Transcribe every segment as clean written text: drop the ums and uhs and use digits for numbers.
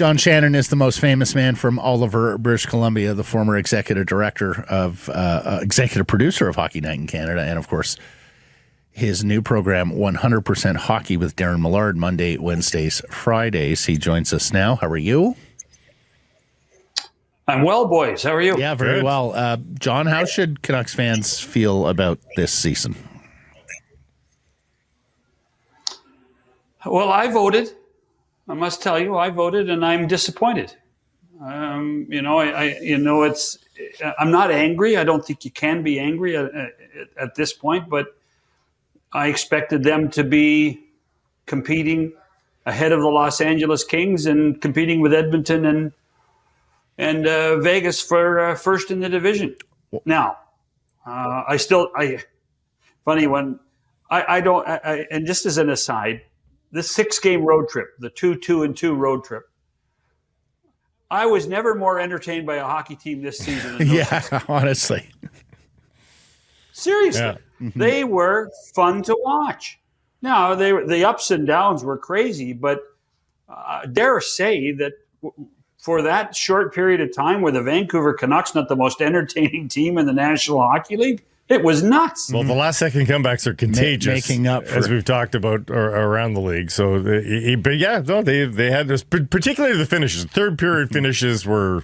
John Shannon is the most famous man from Oliver, British Columbia, the former executive producer of Hockey Night in Canada, and of course, his new program, 100% Hockey with Darren Millard, Monday, Wednesdays, Fridays. He joins us now. How are you? I'm well, boys. How are you? Yeah, very Good. well. John, how should Canucks fans feel about this season? Well, I voted. I must tell you, I voted, and I'm disappointed. I'm not angry. I don't think you can be angry at this point, but I expected them to be competing ahead of the Los Angeles Kings and competing with Edmonton and Vegas for first in the division. Now, and just as an aside, this 6-game road trip, the 2-2-2 road trip, I was never more entertained by a hockey team this season. Than those Honestly. Seriously. Yeah. They were fun to watch. Now, the ups and downs were crazy, but dare say that for that short period of time where the Vancouver Canucks, not the most entertaining team in the National Hockey League, it was nuts. Well, the last-second comebacks are contagious, making up for, as we've talked about around the league. So, they had this, particularly the finishes. Third-period finishes were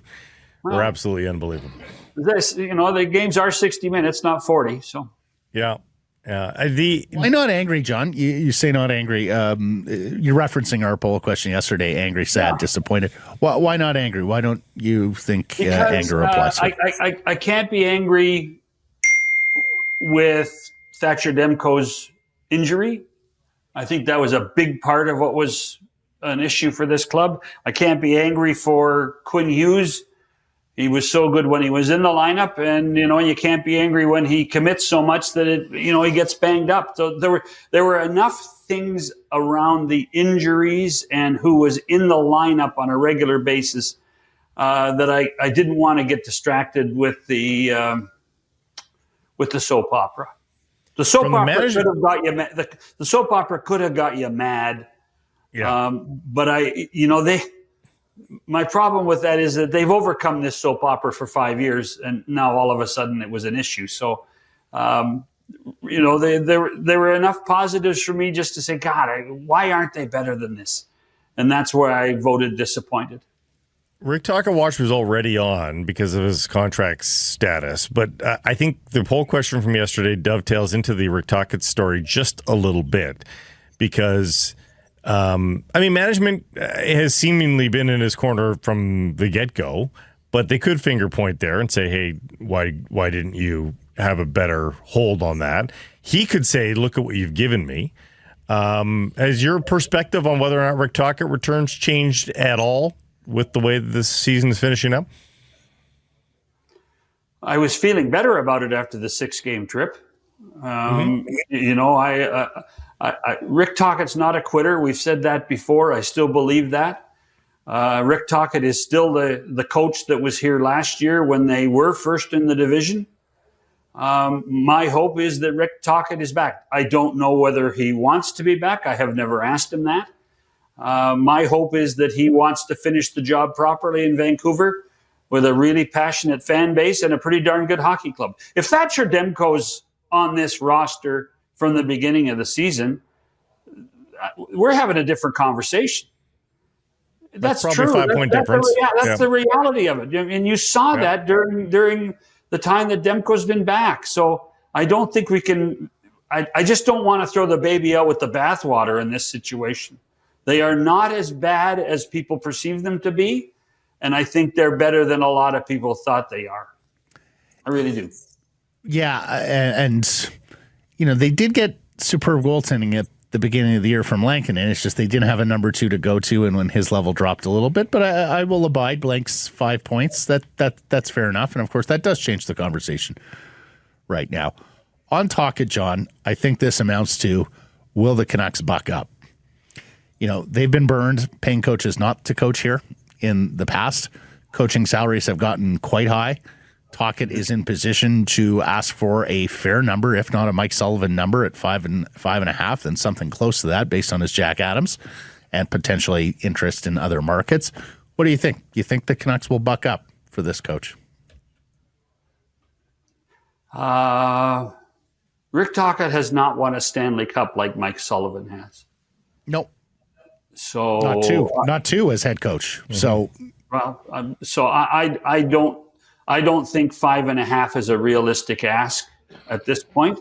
absolutely unbelievable. The games are 60 minutes, not 40. So, yeah. Why not angry, John? You say not angry. You're referencing our poll question yesterday, angry, sad, disappointed. Why not angry? Why don't you think anger applies? I can't be angry with Thatcher Demko's injury. I think that was a big part of what was an issue for this club. I can't be angry for Quinn Hughes. He was so good when he was in the lineup, and you can't be angry when he commits so much that he gets banged up. So there were enough things around the injuries and who was in the lineup on a regular basis that I didn't want to get distracted with the soap opera. The soap opera could have got you mad. The soap opera could have got you mad. Yeah. But my problem with that is that they've overcome this soap opera for 5 years, and now all of a sudden it was an issue. So, there were enough positives for me just to say, God, why aren't they better than this? And that's where I voted disappointed. Rick Tocchet watch was already on because of his contract status, but I think the poll question from yesterday dovetails into the Rick Tocchet story just a little bit because, management has seemingly been in his corner from the get-go, but they could finger point there and say, hey, why didn't you have a better hold on that? He could say, look at what you've given me. Has your perspective on whether or not Rick Tocchet returns changed at all with the way that this season is finishing up? I was feeling better about it after the 6-game trip. Rick Tocchet's not a quitter. We've said that before. I still believe that. Rick Tocchet is still the coach that was here last year when they were first in the division. My hope is that Rick Tocchet is back. I don't know whether he wants to be back. I have never asked him that. My hope is that he wants to finish the job properly in Vancouver with a really passionate fan base and a pretty darn good hockey club. If Thatcher Demko's on this roster from the beginning of the season, we're having a different conversation. That's probably true. 5-point difference. That's the reality of it. And you saw that during the time that Demko's been back. So I don't think we can – I just don't want to throw the baby out with the bathwater in this situation. They are not as bad as people perceive them to be, and I think they're better than a lot of people thought they are. I really do. Yeah, and they did get superb goaltending at the beginning of the year from Lankinen. It's just they didn't have a number 2 to go to, and when his level dropped a little bit. But I will abide Blank's 5 points. That's fair enough, and of course that does change the conversation right now. On Tocchet, John, I think this amounts to, will the Canucks buck up? They've been burned paying coaches not to coach here in the past. Coaching salaries have gotten quite high. Tocchet is in position to ask for a fair number, if not a Mike Sullivan number at 5.5, then something close to that based on his Jack Adams and potentially interest in other markets. What do you think? Do you think the Canucks will buck up for this coach? Rick Tocchet has not won a Stanley Cup like Mike Sullivan has. Nope. So Not two as head coach. Mm-hmm. So I don't think 5.5 is a realistic ask at this point.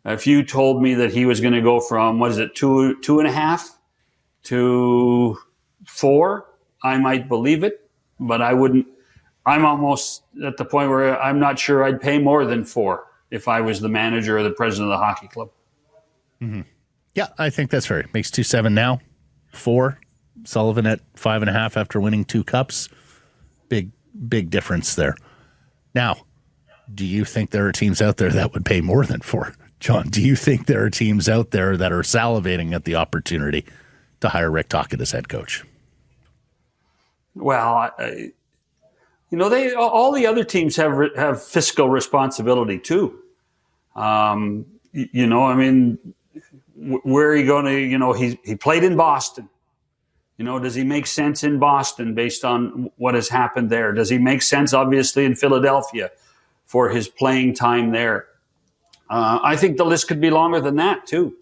If you told me that he was going to go from 2.5 to 4, I might believe it, but I wouldn't. I'm almost at the point where I'm not sure I'd pay more than 4 if I was the manager or the president of the hockey club. Mm-hmm. Yeah, I think that's fair. Makes 2.7 now, 4. Sullivan at 5.5 after winning 2 cups. Big difference there. Now, do you think there are teams out there that would pay more than 4? John, do you think there are teams out there that are salivating at the opportunity to hire Rick Tocchet as head coach? Well, all the other teams have fiscal responsibility too. I mean, where are you going to? He played in Boston. Does he make sense in Boston based on what has happened there? Does he make sense, obviously, in Philadelphia for his playing time there? I think the list could be longer than that too.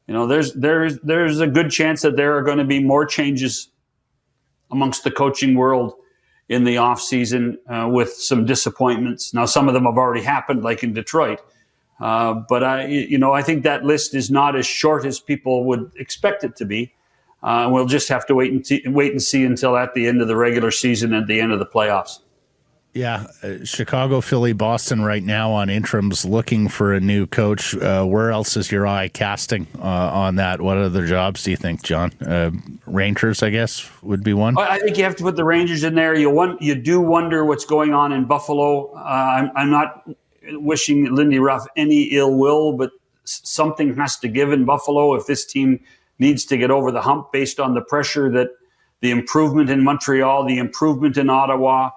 There's a good chance that there are going to be more changes amongst the coaching world in the offseason with some disappointments. Now, some of them have already happened, like in Detroit. But I think that list is not as short as people would expect it to be. We'll just have to wait and see until at the end of the regular season and the end of the playoffs. Yeah, Chicago, Philly, Boston right now on interims looking for a new coach. Where else is your eye casting on that? What other jobs do you think, John? Rangers, I guess, would be one. I think you have to put the Rangers in there. You do wonder what's going on in Buffalo. I'm not wishing Lindy Ruff any ill will, but something has to give in Buffalo if this team needs to get over the hump based on the pressure that the improvement in Montreal, the improvement in Ottawa,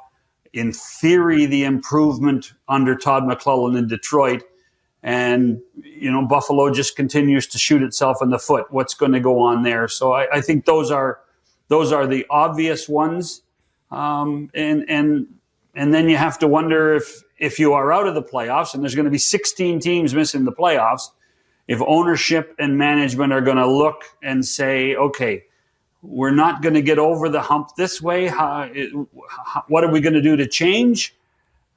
in theory, the improvement under Todd McClellan in Detroit, and Buffalo just continues to shoot itself in the foot. What's going to go on there? So I think those are the obvious ones, and then you have to wonder if you are out of the playoffs, and there's going to be 16 teams missing the playoffs, if ownership and management are going to look and say, okay, we're not going to get over the hump this way. What are we going to do to change?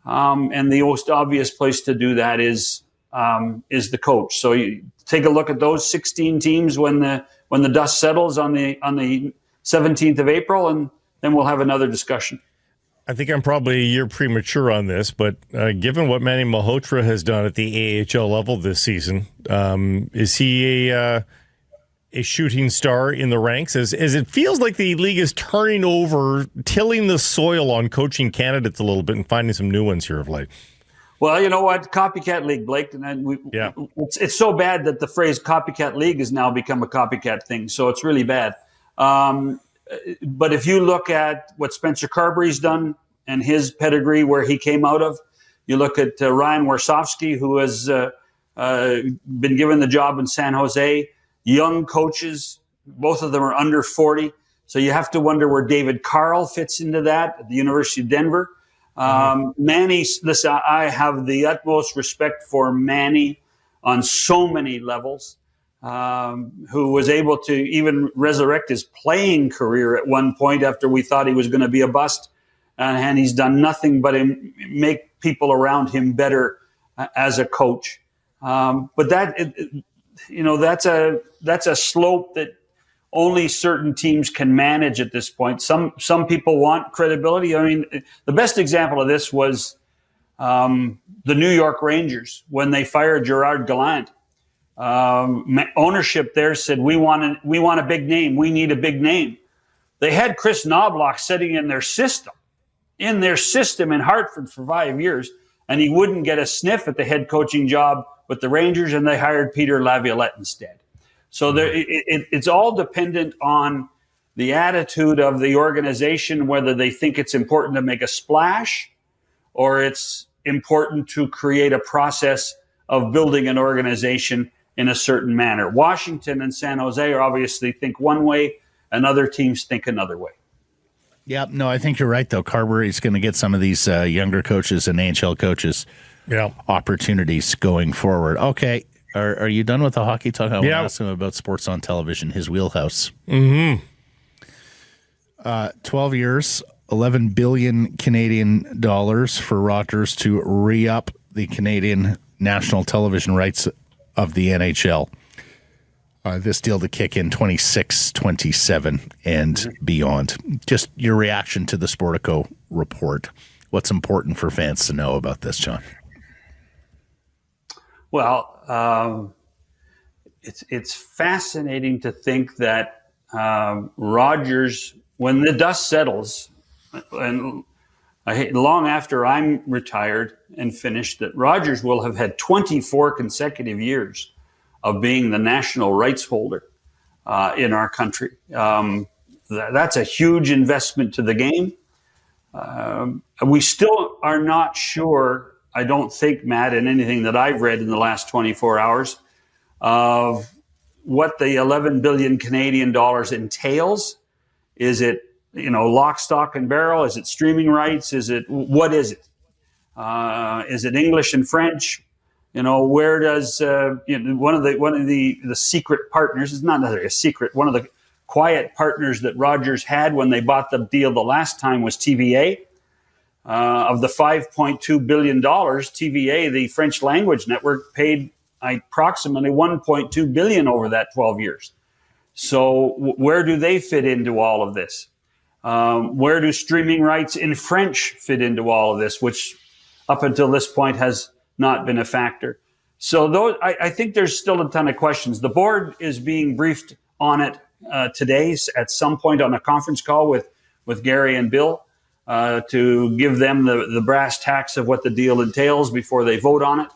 And the most obvious place to do that is the coach. So you take a look at those 16 teams when the dust settles on the 17th of April, and then we'll have another discussion. I think I'm probably a year premature on this, but given what Manny Malhotra has done at the AHL level this season, is he a shooting star in the ranks? As it feels like the league is turning over, tilling the soil on coaching candidates a little bit and finding some new ones here of late. Well, you know what? Copycat league, Blake. And it's so bad that the phrase copycat league has now become a copycat thing. So it's really bad. But if you look at what Spencer Carberry's done and his pedigree, where he came out of, you look at Ryan Warsofsky, who has been given the job in San Jose, young coaches, both of them are under 40. So you have to wonder where David Carl fits into that at the University of Denver. Manny, listen, I have the utmost respect for Manny on so many levels. Who was able to even resurrect his playing career at one point after we thought he was going to be a bust. And he's done nothing but make people around him better as a coach. But that's a slope that only certain teams can manage at this point. Some people want credibility. I mean, the best example of this was the New York Rangers when they fired Gerard Gallant. Ownership there said, we want a big name. We need a big name. They had Chris Knobloch sitting in their system in Hartford for 5 years, and he wouldn't get a sniff at the head coaching job with the Rangers, and they hired Peter Laviolette instead. So it's all dependent on the attitude of the organization, whether they think it's important to make a splash or it's important to create a process of building an organization in a certain manner. Washington and San Jose obviously think one way, and other teams think another way. Yep. No, I think you're right, though. Carberry's going to get some of these younger coaches and NHL coaches opportunities going forward. Okay. Are you done with the hockey talk? I want to ask him about sports on television, his wheelhouse. 12 years, 11 billion Canadian dollars for Rogers to re-up the Canadian national television rights of the NHL. This deal to kick in 26, 27, and beyond. Just your reaction to the Sportico report. What's important for fans to know about this, John? Well, it's fascinating to think that Rogers, when the dust settles, and long after I'm retired and finished, that Rogers will have had 24 consecutive years of being the national rights holder in our country. That's a huge investment to the game. We still are not sure, I don't think, Matt, in anything that I've read in the last 24 hours, of what the 11 billion Canadian dollars entails. Is it, lock, stock, and barrel? Is it streaming rights? What is it? Is it English and French? Where does one of the secret partners, is not necessarily a secret, one of the quiet partners that Rogers had when they bought the deal the last time was TVA. Of the $5.2 billion, TVA, the French language network, paid approximately $1.2 billion over that 12 years. So where do they fit into all of this? Where do streaming rights in French fit into all of this, which up until this point has not been a factor? So I think there's still a ton of questions. The board is being briefed on it today at some point on a conference call with Gary and Bill to give them the brass tacks of what the deal entails before they vote on it.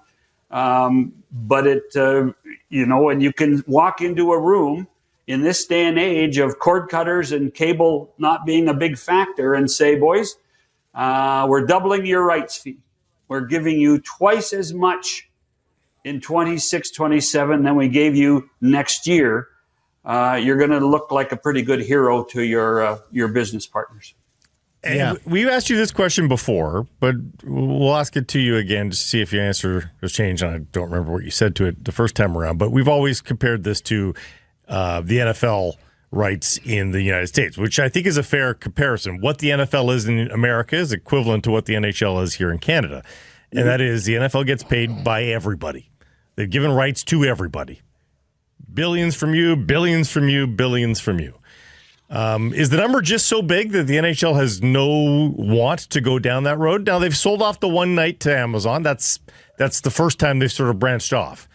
But and you can walk into a room in this day and age of cord cutters and cable not being a big factor and say, boys, we're doubling your rights fee. We're giving you twice as much in 26, 27 than we gave you next year. You're going to look like a pretty good hero to your business partners. And we've asked you this question before, but we'll ask it to you again to see if your answer has changed. And I don't remember what you said to it the first time around, but we've always compared this to the NFL rights in the United States, which I think is a fair comparison. What the NFL is in America is equivalent to what the NHL is here in Canada. And that is the NFL gets paid by everybody. They've given rights to everybody. Billions from you, billions from you, billions from you. Is the number just so big that the NHL has no want to go down that road? Now, they've sold off the one night to Amazon. That's the first time they've sort of branched off.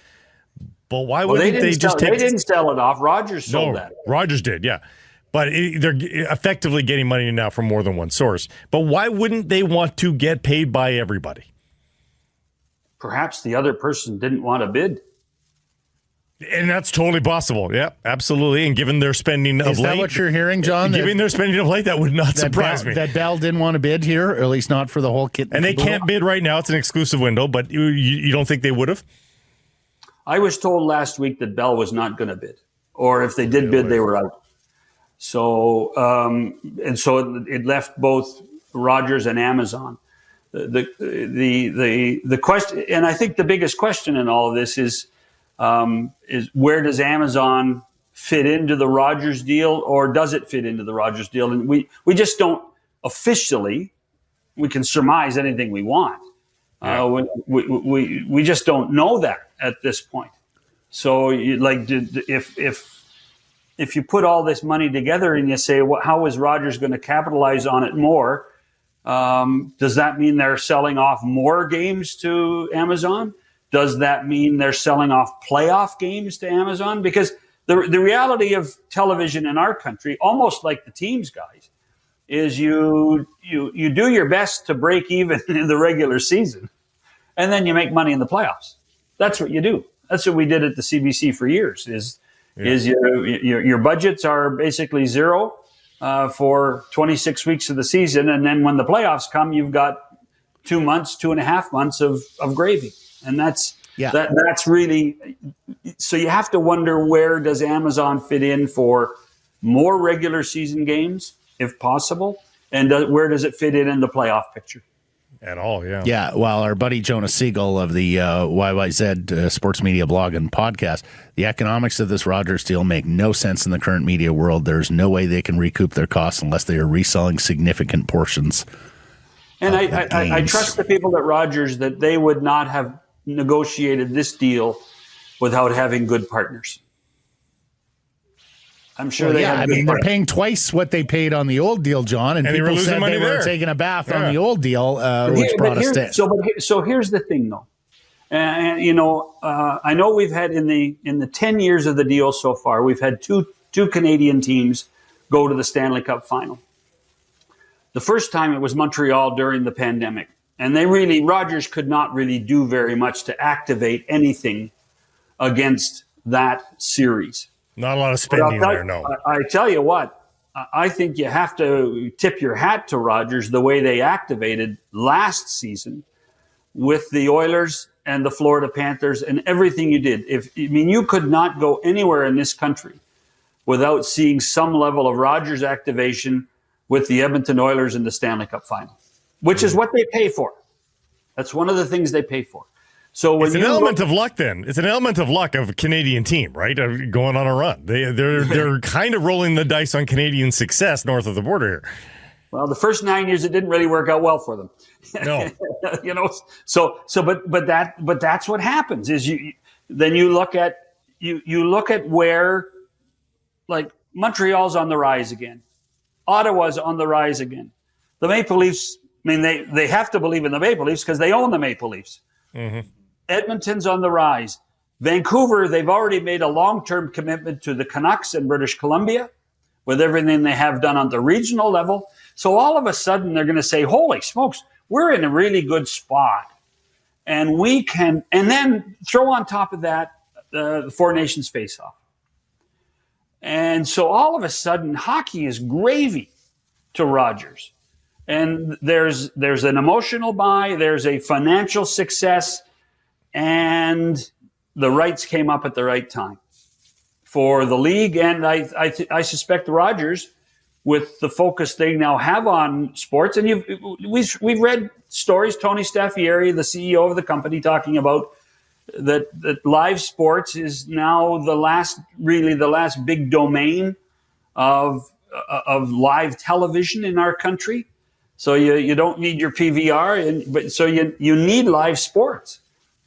But why wouldn't they just take... They didn't sell it off. Rogers sold that. Rogers did, yeah. But they're effectively getting money now from more than one source. But why wouldn't they want to get paid by everybody? Perhaps the other person didn't want to bid. And that's totally possible. Yeah, absolutely. And given their spending of late... Is that what you're hearing, John? Given their spending of late, that would not surprise me. That Bell didn't want to bid here, or at least not for the whole kit. And they can't bid right now. It's an exclusive window, but you don't think they would have? I was told last week that Bell was not going to bid. Or if they did bid, they were out. So, it left both Rogers and Amazon. The question, and I think the biggest question in all of this is where does Amazon fit into the Rogers deal, or does it fit into the Rogers deal? And we just don't officially. We can surmise anything we want. We just don't know that at this point. So, if you put all this money together and you say, well, how is Rogers going to capitalize on it more? Does that mean they're selling off more games to Amazon? Does that mean they're selling off playoff games to Amazon? Because the reality of television in our country, almost like the teams, guys, is you do your best to break even in the regular season, and then you make money in the playoffs. That's what you do. That's what we did at the CBC for years. Is your budgets are basically zero for 26 weeks of the season, and then when the playoffs come, you've got 2.5 months of gravy. And that's really, so you have to wonder, where does Amazon fit in for more regular season games, if possible, And where does it fit in the playoff picture? At all, yeah. Yeah, well, our buddy Jonas Siegel of the YYZ Sports Media blog and podcast, the economics of this Rogers deal make no sense in the current media world. There's no way they can recoup their costs unless they are reselling significant portions. And I trust the people at Rogers that they would not have negotiated this deal without having good partners. I'm sure they're paying twice what they paid on the old deal, John, and people said they were taking a bath on the old deal, which brought us to. So here's the thing, though, and I know we've had in the 10 years of the deal so far, we've had two Canadian teams go to the Stanley Cup final. The first time it was Montreal during the pandemic, and Rogers could not really do very much to activate anything against that series. Not a lot of spending there, no. I tell you what, I think you have to tip your hat to Rogers the way they activated last season with the Oilers and the Florida Panthers and everything you did. You could not go anywhere in this country without seeing some level of Rogers activation with the Edmonton Oilers in the Stanley Cup final, which is what they pay for. That's one of the things they pay for. So when it's an element of luck, then. It's an element of luck of a Canadian team, right? Of going on a run. They're kind of rolling the dice on Canadian success north of the border here. Well, the first 9 years it didn't really work out well for them. No, but that's what happens. Is you look at where, like, Montreal's on the rise again, Ottawa's on the rise again. The Maple Leafs. I mean, they have to believe in the Maple Leafs because they own the Maple Leafs. Mm-hmm. Edmonton's on the rise. Vancouver, they've already made a long-term commitment to the Canucks in British Columbia with everything they have done on the regional level. So all of a sudden they're going to say, holy smokes, we're in a really good spot. And we can, and then throw on top of that the Four Nations face-off. And so all of a sudden hockey is gravy to Rogers. And there's an emotional buy, there's a financial success, and the rights came up at the right time for the league. And I suspect Rogers, with the focus they now have on sports, and we've read stories, Tony Staffieri, the CEO of the company, talking about that live sports is now the last big domain of live television in our country. So you don't need your PVR, but you need live sports.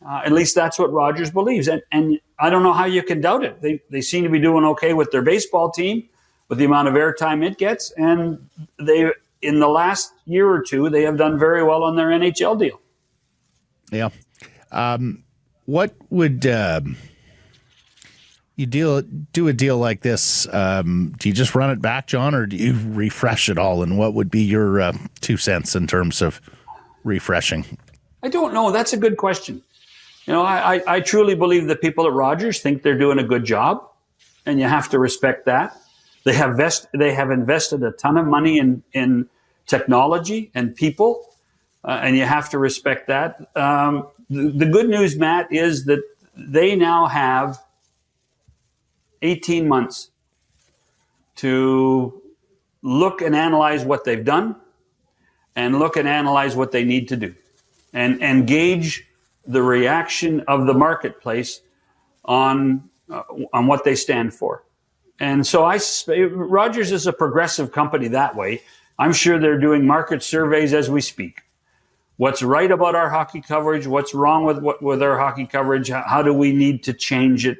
At least that's what Rogers believes, and I don't know how you can doubt it. They seem to be doing okay with their baseball team, with the amount of airtime it gets, and they in the last year or two they have done very well on their NHL deal. Yeah. What would you do a deal like this? Do you just run it back, John, or do you refresh it all? And what would be your 2 cents in terms of refreshing? I don't know. That's a good question. I truly believe that people at Rogers think they're doing a good job, and you have to respect that. They have invested a ton of money in technology and people, and you have to respect that. The good news, Matt, is that they now have 18 months to look and analyze what they've done and look and analyze what they need to do and gauge the reaction of the marketplace on what they stand for. And so Rogers is a progressive company that way. I'm sure they're doing market surveys as we speak. What's right about our hockey coverage? What's wrong with our hockey coverage? How do we need to change it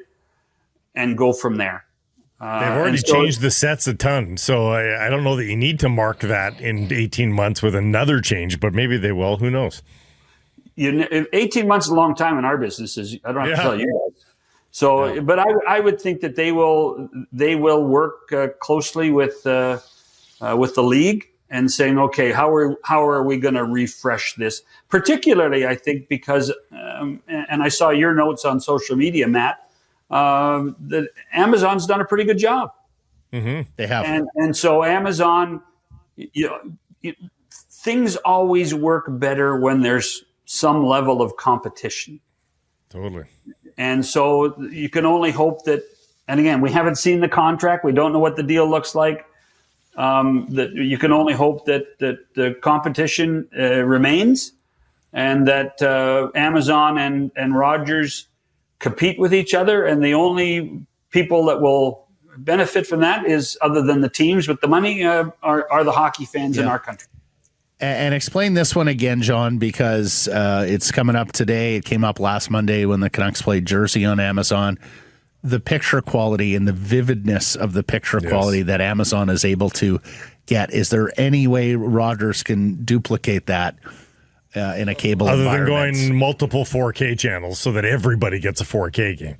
and go from there? They've already changed the sets a ton, so I don't know that you need to mark that in 18 months with another change, but maybe they will. Who knows? 18 months is a long time in our businesses. I don't have to tell you guys. So, but I would think that they will work closely with the league and saying, okay, how are we going to refresh this? Particularly, I think because, and I saw your notes on social media, Matt, that Amazon's done a pretty good job. Mm-hmm. They have, and so Amazon, things always work better when there's some level of competition. Totally. And so you can only hope that, and again, we haven't seen the contract. We don't know what the deal looks like. that you can only hope that the competition remains, and that Amazon and Rogers compete with each other, and the only people that will benefit from that is, other than the teams with the money, are the hockey fans in our country. And explain this one again, John, because it's coming up today. It came up last Monday when the Canucks played Jersey on Amazon. The picture quality and the vividness of the picture quality that Amazon is able to get. Is there any way Rogers can duplicate that in a cable other environment? than going multiple 4K channels so that everybody gets a 4K game?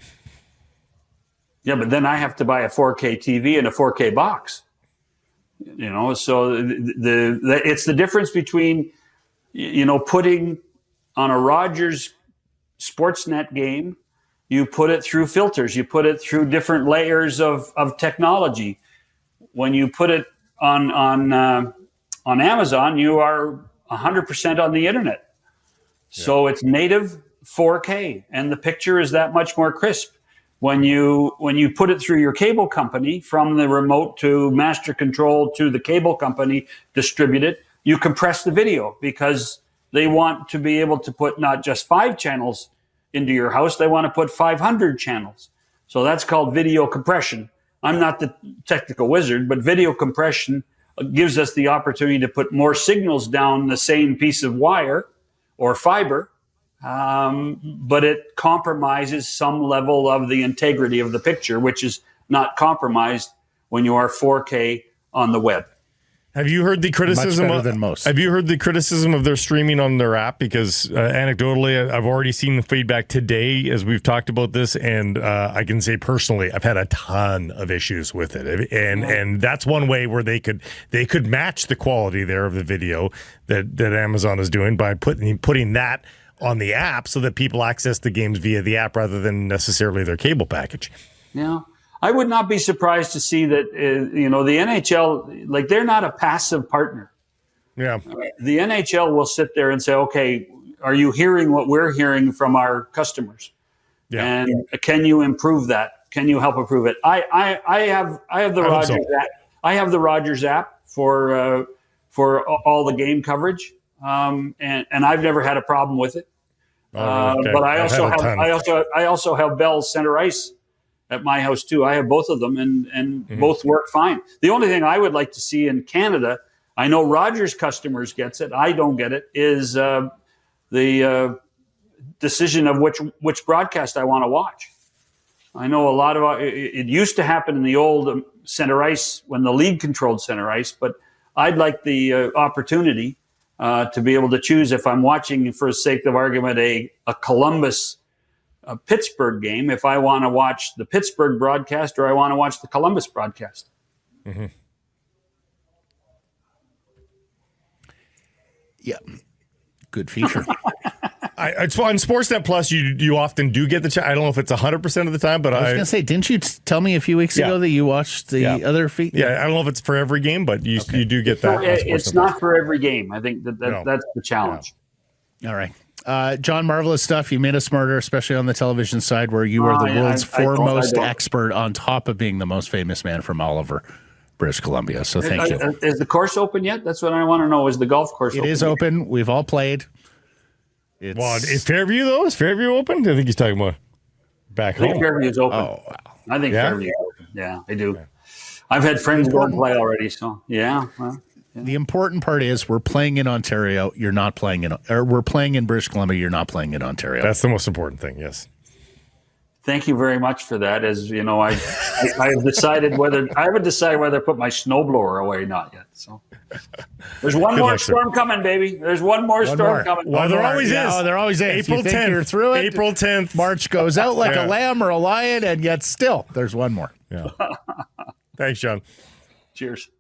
Yeah, but then I have to buy a 4K TV and a 4K box. So it's the difference between, putting on a Rogers Sportsnet game, you put it through filters, you put it through different layers of technology. When you put it on Amazon, you are 100% on the internet. Yeah. So it's native 4K, and the picture is that much more crisp. When you put it through your cable company, from the remote to master control to the cable company, distribute it, you compress the video, because they want to be able to put not just 5 channels into your house, they want to put 500 channels. So that's called video compression. I'm not the technical wizard, but video compression gives us the opportunity to put more signals down the same piece of wire or fiber, but it compromises some level of the integrity of the picture, which is not compromised when you are 4K on the web. Have you heard the criticism? Much better than most. Have you heard the criticism of their streaming on their app? Because anecdotally, I've already seen the feedback today as we've talked about this, and I can say personally, I've had a ton of issues with it, and that's one way where they could match the quality there of the video that Amazon is doing by putting that on the app so that people access the games via the app rather than necessarily their cable package. Yeah. I would not be surprised to see that, the NHL, like, they're not a passive partner. Yeah. The NHL will sit there and say, okay, are you hearing what we're hearing from our customers? Yeah. And can you improve that? Can you help improve it? I have the Rogers app. I have the Rogers app for all the game coverage. And I've never had a problem with it. Okay. But I also have Bell's Center Ice at my house too. I have both of them, and both work fine. The only thing I would like to see in Canada, I know Rogers customers gets it, I don't get it, is the decision of which broadcast I want to watch. I know a lot of it used to happen in the old Center Ice when the league controlled Center Ice, but I'd like the opportunity to be able to choose if I'm watching, for the sake of argument, a Columbus a Pittsburgh game, if I want to watch the Pittsburgh broadcast or I want to watch the Columbus broadcast. Mm-hmm. Yeah. Good feature. It's on Sportsnet Plus. You often do get the. I don't know if it's 100% of the time, but I was going to say, didn't you tell me a few weeks ago that you watched the other feed? Yeah, I don't know if it's for every game, but you do get that. It's not for every game. I think that's the challenge. Yeah. All right. John, marvelous stuff. You made us smarter, especially on the television side, where you are the world's foremost expert, on top of being the most famous man from Oliver, British Columbia. So thank you. Is the course open yet? That's what I want to know. Is the golf course open? It is open. We've all played. Is Fairview, though? Is Fairview open? I think he's talking about back home. I think Fairview is open. Oh, wow. I think Fairview is open. Yeah, I do. Okay. I've had friends go and play already, so yeah. Well. Yeah. The important part is we're playing in Ontario. You're not playing we're playing in British Columbia. You're not playing in Ontario. That's the most important thing. Yes. Thank you very much for that. As you know, I have decided whether to put my snowblower away or not yet. So there's one more storm coming, baby. There's one more storm coming. Well, there always is. Oh, there always is. April 10th. You're through it. April 10th. March goes out like a lamb or a lion, and yet still there's one more. Yeah. Thanks, John. Cheers.